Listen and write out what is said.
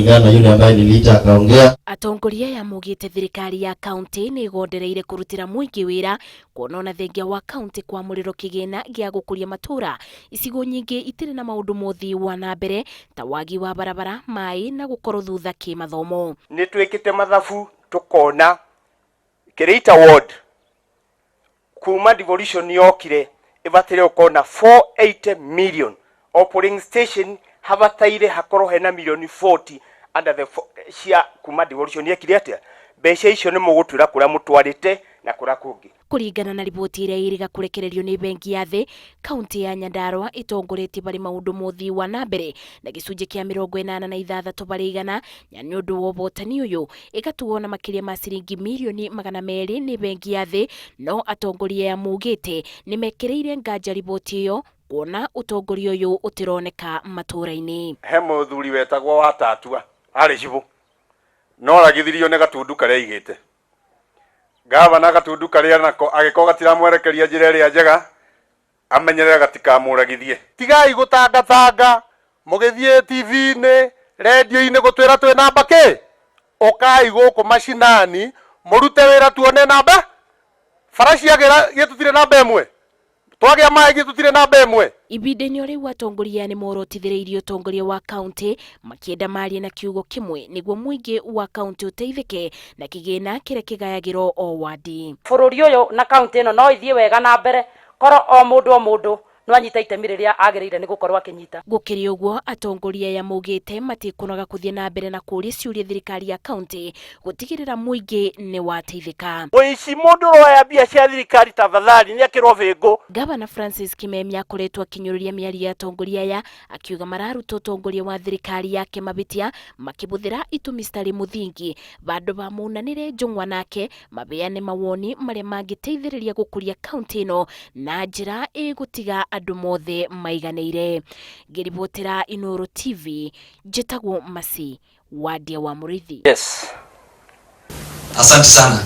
kulingana na yule ambaye niliita akaongea. Atongoria ya maugite thirikari ya kaunti ni igondereire kurutira muingi wira kuonona thengia wa kaunti kwa muriro kigina gia gukuria matura isigo nyingi itire na maundu mothi wa na mbere ta wagi wa barabara mai na gukoro thutha kimathomo. Ni twikite mathabu tukona Kirita ward kuuma devolution yokire ibatire ukona 480 million o polling station habataire hakoro hena milioni 40 under the cia kuuma devolution yekire atia mbeca icio ni mugutwira kuria mutwarite na kuria kungi. Kuringana na riboti iria iriga kurekererio ni bengi ya thi, kaunti ya Nyandarua itongoretie bari maundu mothi wa na mbere na gicunji kia 86 bari igana ni undu wa botani uyu igatuo na makiria ma ciringi milioni 200 ni bengi ya thi, no atongoria ya maugite ni mekereire nganja riboti iyo kuona utongoria uyu utironeka matura-ini. He muthuri wetagwo Watatua ari cibu no ragithirio ne gatundu karia igite ngabana gatundu karia nako agiko gatiramwerekeria njira iria njega amenyerera gatikamuragithie. Tigai gutangatanga mugithie TV-ini radio-ini gutwira twi namba ki ukai guku mashinani murute wira tuone namba farashi agira gitutire namba emwe twagia mai gitutire namba emwe. Ibideni ori watongoria ni morotithireirio utongoria wa kaunti makienda mari na kiugo kimwe niguo muingi wa kaunti uteithike na kigina kire kigayagiro o wadi. Bururi uyu na kaunti ino no ithie wega na mbere koro o mundu no anyita itemi riria agereire ni gukorwa akinyita. Gukiri uguo atongoria ya maugite matikunaga kuthie na mbere na kuria ciuria thirikari ya kaunti gutigirira muingi ni wateithika. Muici mundu roya bia cia thirikari tafadhali ni akirwo vingu. Gavana Francis Kimemia akoretwo akinyururia miario ya atongoria ya akiuga mararuta utongoria wa thirikari yake mabitia makibuthira itumi citari muthingi bandu ba munanire njung'wa nake mabeane mawoni maria mangiteithiriria gukuria kaunti ino na njira igutiga andu mothe maiganeire. Ngiribotera Inooro TV njitagwo Masi wadia wa Murithi. Yes. Asante sana.